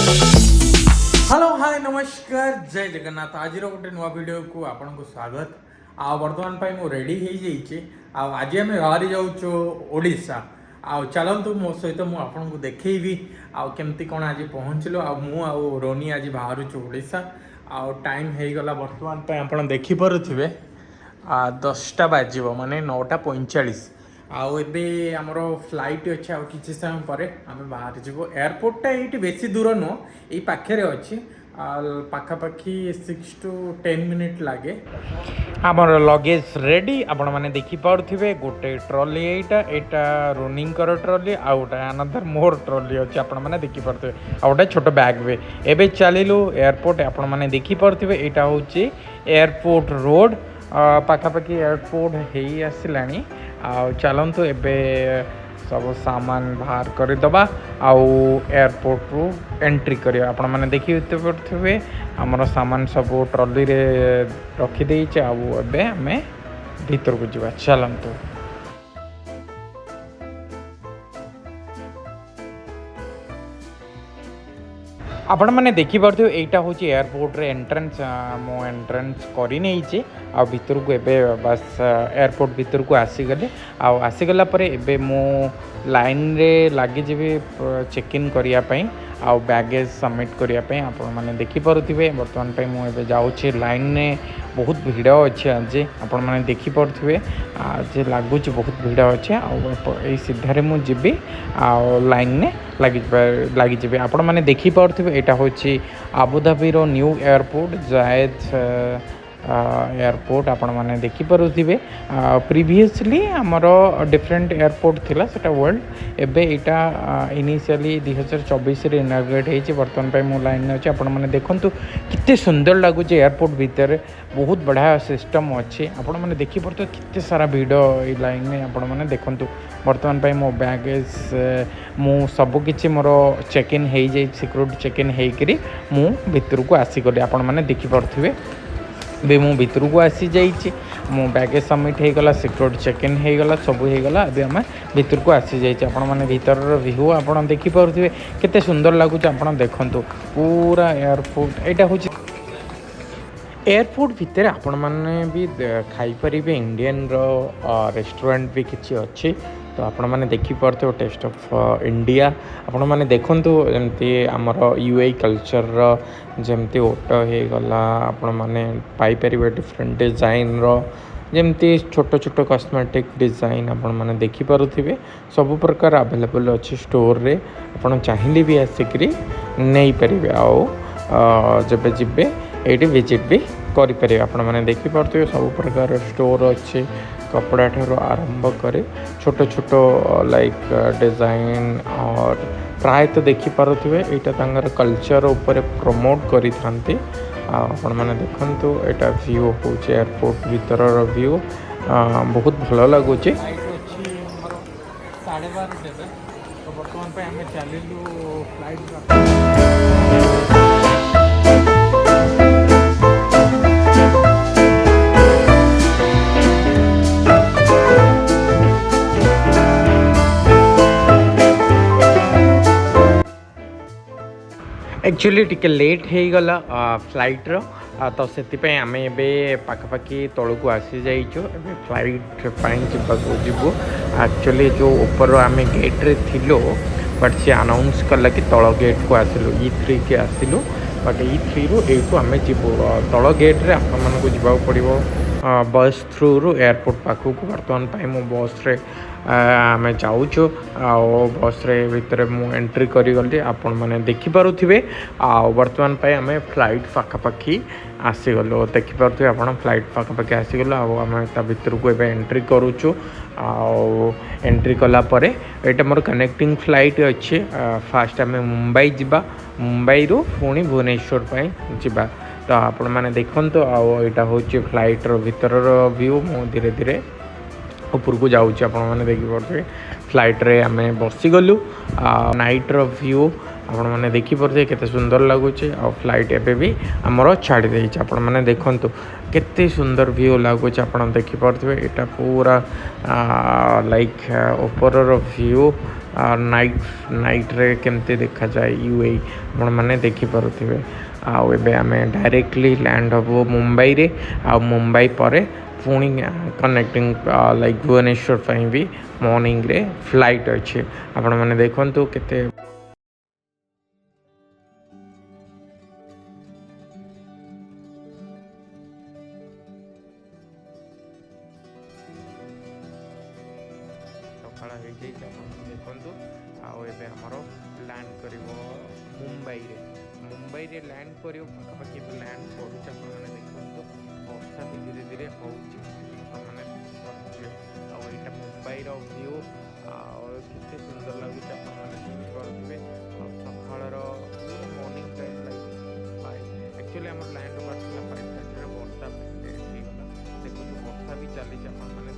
Hello hi नमस्कार जय जगन्नाथ आज गोटे नुआ वीडियो को आपन को स्वागत आ वर्तमान पाई मु रेडी हो जाइए आज आम बाहरी जाऊँ ओडिशा आ चलतु मो सहित मु आपन को देखी आमती कौन आज पहुँचलु रोनी आज बाहर ओडिशा आ टाइम हो गला वर्तमान आप देखिपे 10टा बाज माने 9:45 आउ एबे हमरो फ्लाइट अच्छे आ किसी समय पर आम बाहर जीव एयरपोर्टा ये बेसी दूर नुह ये पाखे अच्छी पाखापाखि 6 to 10 मिनिट लगे आमर लगेज रेडी आपण मैंने देखिपे गोटे ट्रली यहाँ रोनिंग trolley outta another more trolley अच्छे आपण मैंने देखिपे आउटा छोट बैग भी एवं चलू एयरपोर्ट आपण मैंने देखिपे यहाँ हूँ एयरपोर्ट रोड पाखापाखि एयरपोर्ट हो आसला चलतु एबे सब सामान बाहर करदे आउ एयरपोर्ट रु एंट्री करिया आपण माने देखि पड़े आमर सामान सब ट्रली रे रखीदे आउ एबे आमे भीतर को जीवा चलतु आपण मैंने देखिपे यहाँ हूँ एयरपोर्ट रे एंट्रेंस मो एंट्रेंस कर नहीं आ भीतर को एबे बस एयरपोर्ट भीतर को आसीगले आसीगला एबे मो लाइन रे लगी जी चेक इन करने आ बैगेज सबमिट करने आपण मैंने देखिपे बर्तमान मुझे जाऊँगी लाइन में बहुत भीड़ अच्छे आज आपण मैंने देखिपे आज लगुच बहुत भीड़ अच्छे आ सीधारे मुझे लाइन में लगी आपण मैंने देखिपे यहाँ हूँ आबुधाबी न्यू एयरपोर्ट जायद एयरपोर्ट आपण मैंने देखिपे प्रीवियसली आमर डिफरेंट एयरपोर्ट थिला सेटा वर्ल्ड एबे इटा इनिशियली 2024 रे इनाग्रेट होती बर्तमान मो लाइन अच्छे आपण मैंने देखंतु कितने सुंदर लगुच एयरपोर्ट भीतर बहुत बढ़िया सिस्टम अच्छे आपण मैंने देखिपे कितने सारा भीड़ लाइन में आपण मैंने देखंतु बर्तमान मो बैगेज मु सबकि मोर चेक इन हो जाए सिक्योरिटी चेक इन होकर मु भीतर को आसीगली आपण मैंने देखिपे भी मु भीतर को आसी जाइए मो बैगेज सबमिट होगला सिक्योरिटी चेक इन होगला सब होगला अभी आम भीतर को आसी जाइए आपण मैंने भीतर व्यू आप देखिपे केते सुंदर लगुच आप देखु पूरा एयरपोर्ट यहाँ हूँ एयरपोर्ट भितर आपण मैंने भी खाईपर इंडियन रेस्टोरेंट भी किसी अच्छी तो आपण मैंने देखिपे टेस्ट ऑफ इंडिया आपण मैंने देखंतु जमती आमर यूए कल्चर जमती ओटो हो गला आपण मैंने पाइपर डिफरेंट डिजाइन जमती छोट छोट कॉस्मेटिक डिजाइन आपण मैंने देखिपे सब प्रकार अवेलेबल अच्छी स्टोर रे आपण चाहिए भी आसिक नहीं पारे आओ जब जीवे ये विजिट भी करें आपण मैंने देखिपे सब प्रकार स्टोर अच्छे कपड़ा ठार आरंभ करे छोट छोट लाइक डिजाइन और प्राय तो देखिपे यहाँ कल्चर उपर प्रमोट करी आपण मैंने देखंतु यहाँ व्यू हूँ एयरपोर्ट भीतर व्यू बहुत भल लगुच 12:30 देवे तो बर्तमान आम चलू फ्लाइट एक्चुअली टिके लेट हो गला फ्लाइट रो तो से आम ए पाखापाखि तौल को आसी जाइए फ्लाइट जीवु एक्चुअली जो ऊपर आम गेट रे थिलो बट सी अनाउंस कला कि तल गेट को आसिलु E3 के आसिलु बट E3 रु एठू आम जीवु तल गेट रे आपण मानकु जीवाक पड़िबो बस थ्रू रु एयरपोर्ट पाखक बर्तमान मो बस रे आम जाऊँ बस रे भितर मु एंट्री करी आपण मैंने देखिपे बर्तमान आम फ्लाइट पाखापाखि आसीगलु देखिपे आप फ्लाइट पाखापाखि आसीगलु आम भीतर को एबे एंट्री करूँ एंट्री कलापर यहाँ मोर कनेक्टिंग फ्लाइट अच्छे फास्ट आम मुंबई जावा मुंबई रु पुणी भुवनेश्वर जावा तो आपण मैंने देखु यहाँ हूँ फ्लाइट भीतर व्यू मु धीरे धीरे ऊपर को जाऊँ मैंने देखिपे फ्लाइट रे आम बसीगलु नाइट रो व्यू आपण मैंने देखिपे केते सुंदर लगुच आ फ्लाइट एबे भी आमर छाड़ी देछि आपण मैंने देखंतु केते सुंदर व्यू लगुच आपण देखिपे यहाँ पूरा लाइक ऊपर रो व्यू नाइट्रे केमती देखा जाए यूए आपण मैंने देखिपे आउ एबे आमे डायरेक्टली लैंड हबो मुंबई रे आ मुंबई पर पुणी कनेक्टिंग लाइक भुवनेश्वर भी मॉर्निंग रे फ्लाइट अच्छे आपण मैंने देखंतु केते सकाळ हो देखु आमर लैंड कर मुंबई रे लैंड कर पाखापाखि लैंड करुचे मैंने देखो वर्षा भी धीरे धीरे होने आईटा मुंबई व्यू के सुंदर लगुच आपने सकाल मॉर्निंग टाइम लाइक एक्चुअली आम लैंड करता 5:30 वर्षा लेट होगा देखो वर्षा भी चली मैंने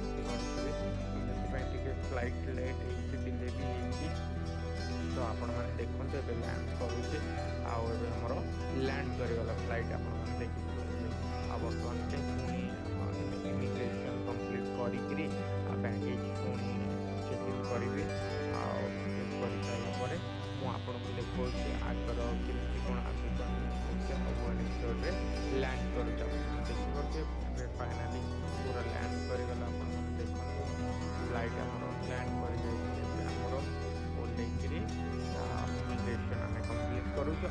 देखिपे फ्लाइट लेट डिले भी होती तो आपण मैंने देखते ए लैंड करुचे आमर लैंड करगला फ्लाइट आप देखिए बर्तमान पुणी इमिग्रेशन कम्प्लीट करी बैगेज पुणी चेक इन करी कर सारापर मुझे देखा आगर केमती कौन आगे भुवनेश्वर लैंड कर देखिए फाइनाली पूरा लैंड करगला देखो फ्लाइट आमर लैंड कर ओल्लेकरी इमिग्रेशन आम कम्प्लीट करुचु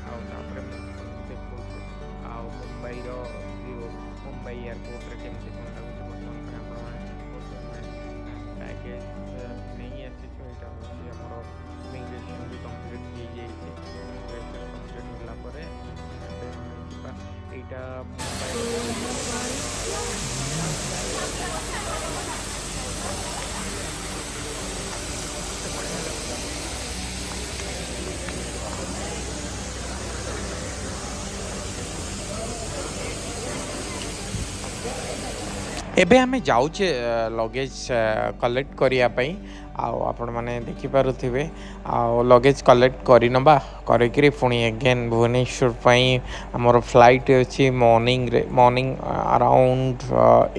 देखो मुंबई व्यू मुंबई एयरपोर्ट केमती कौन लगुच पैकेज नहीं आसी यहाँ इमिग्रेशन भी कम्प्लीट हो जाए इमिग्रेशन कम्प्लीट होगापर यहाँ एबे आमे जाऊचे लगेज कलेक्ट करने आपण मैंने देखिपे लगेज कलेक्ट करनबा करी पुणी अगेन भुवनेश्वर आमर फ्लाइट अच्छी morning around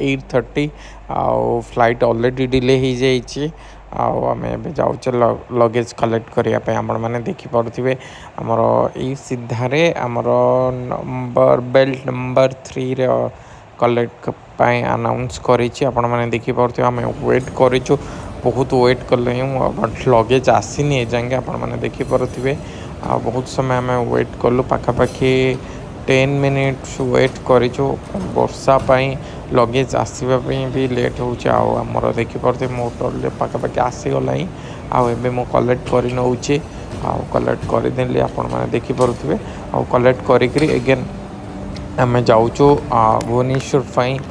8:30 flight already delay हो जाइए आम जाऊे लगेज कलेक्ट करने आपण मैंने देखिपे आमर ये सीधारे आमर number belt number 3 collect announce करी आपण मैंने देखिपे आम वेट करूँ बहुत वेट कले बट लगेज आसीनी एजांगे आपण मैंने देखिपे बहुत समय आम वेट कलु पाखापाखि 10 मिनिट्स वेट करूँ वर्षा लगेज आसवाई भी लेट होमर देखिपे मो टोल पाखापाखि आसीगला आबे मु कलेक्ट कर नौचे कलेक्ट करदेली आपण मैंने देखिपे कलेक्ट करी एगेन आम जाऊँ भुवनेश्वर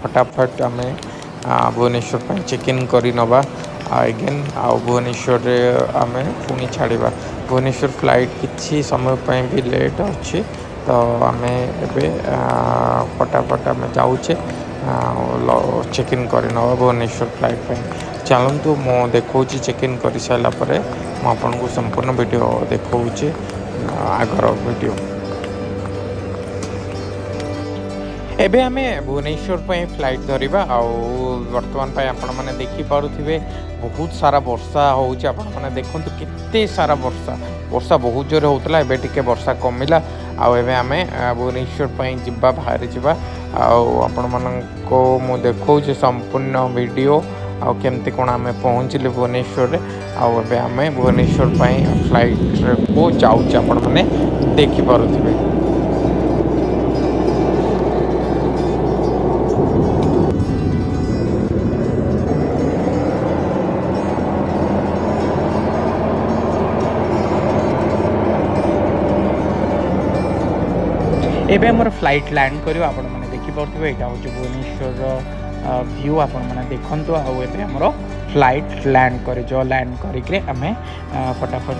फटाफट आम भुवनेश्वर चेक इन कर नवा एगेन भुवनेश्वर आम पुणी छाड़ा भुवनेश्वर फ्लाइट किसी समय भी लेट अच्छे तो आम ए फटाफट आम जाऊे चेक इन कर नवा भुवनेश्वर फ्लाइट चलतु मो देखा चेक इन कर सारापर मुझे संपूर्ण वीडियो देखा आगर वीडियो एबे आमे भुवनेश्वर फ्लाइट धरिबा वर्तमान आपण मैंने देखिपे बहुत सारा वर्षा होउछ आपण मैंने देखंतु केते सारा वर्षा बहुत जोर होतला एबे टिके वर्षा कमिला आबे आमे भुवनेश्वर जिबा बाहर जिबा आपण मानको मु देखौछ संपूर्ण वीडियो केमती कोन आमे पहुँचले भुवनेश्वर आबे आमे भुवनेश्वर फ्लाइट को जाउछ आपण माने देखि पारुथिबे एबे हमर फ्लाइट लैंड करियो आपण माने देखि परथिबे एटा होचे भुवनेश्वर व्यू आपण माने देखंतु आ एबे हमर फ्लाइट लैंड करे जो लैंड करिकरे हमें फटाफट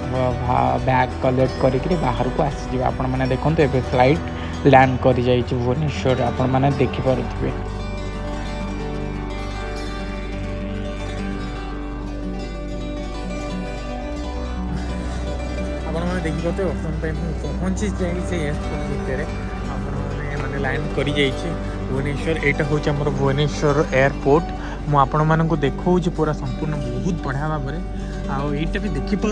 बैग कलेक्ट करिकरे बाहर को आसी जिबा आपण माने देखंतु एबे फ्लाइट लैंड करि जाई छि भुवनेश्वर आपण माने देखि परथिबे आपण माने देखि परथिबे ऑप्शन पे पहुंची जाई से एयरपोर्ट भितर मैंने लैंड कर भुवनेश्वर यहाँ हूँ आम भुवनेश्वर एयरपोर्ट मुझे देखा पूरा संपूर्ण बहुत बढ़िया भाव में आईटा भी देखिपे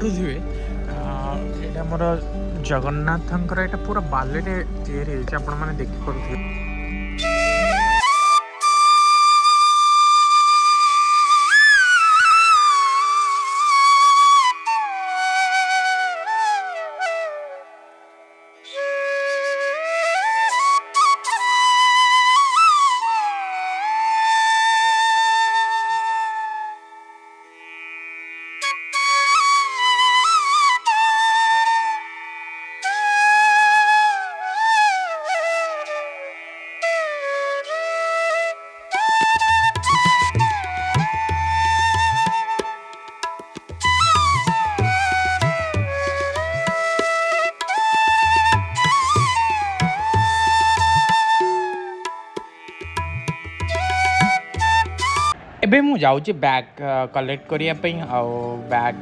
यहाँ मोर जगन्नाथंकर यहाँ पूरा बाले या देखिपे एबे मु जाऊँ बैग कलेक्ट करने बैग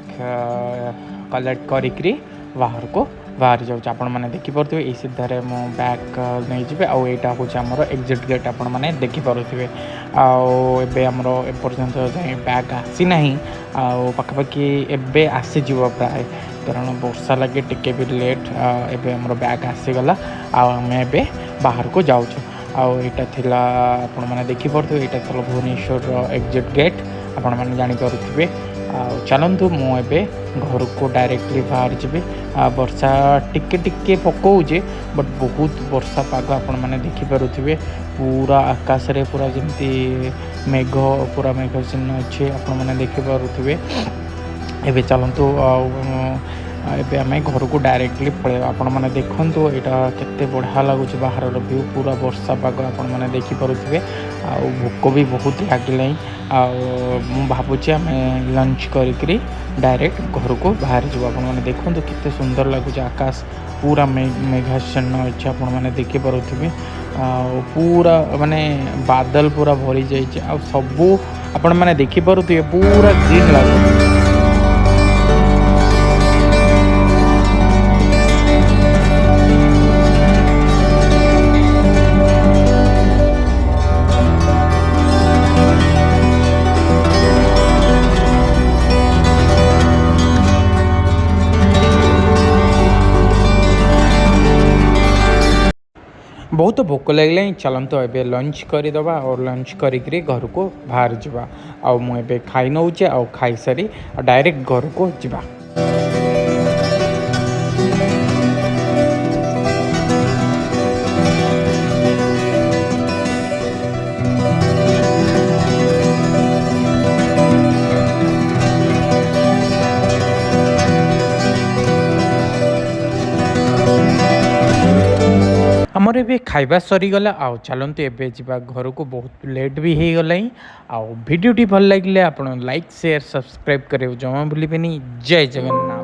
कलेक्ट करी बाहर को बाहर जाऊँ आपण मैंने देखिपे ये सीधारे मो बैग नहीं जी आईटा हूँ आमर एग्जिट गेट आपण मैंने देखिपे आए आमर एपर्यंत बैग आसी ना पाखापाखि एबे आसीज प्राय कारण वर्षा लगे टिके भी लेट एबे आमर बैग आसीगला आम ए बाहर को जाऊँ आईटा थिला आपण मैंने देखिपे यहाँ तो भुवनेश्वर एग्जिट गेट आपण मैंने जानीपे चलतु मुझे घर को डायरेक्टली बाहर जी वर्षा टिके टिके पकाऊे बट बहुत वर्षा पाग आपण मैंने देखिपे पूरा आकाश रे पूरा जमती मेघ पूरा मेघ चिन्ह अच्छे आपण मैंने देखिपे एबे चलतु एबे आम घर को डायरेक्टली पलैया आपण मैंने देखु यहाँ केते बढ़िया लगुच बाहर व्यू पूरा वर्षा पाग आपण मैंने देखिपे भोक भी बहुत लगे भावुँ आम लंच करी डायरेक्ट घर को बाहर जाऊ आपण मैंने देखु केते सुंदर लगुच आकाश पूरा मेघाच्छन्न अच्छे आपण मैंने देखिपे पूरा माने बादल पूरा भरी जाइए सबू आपण मैंने देखिपे पूरा ग्रीन लगुच बहुत भोक लगे चलते एबे लंच करदे और लंच करी घर को बाहर जावा मुझे खाई नौचे खाई सारी डायरेक्ट घर को जावा आमर ए खाइबा सरीगला चलतु एबे जा घर को बहुत लेट भी हो गला भिडियोटी भल लगे आप लाइक शेयर सब्सक्राइब करे जमा भूलें। जय जगन्नाथ।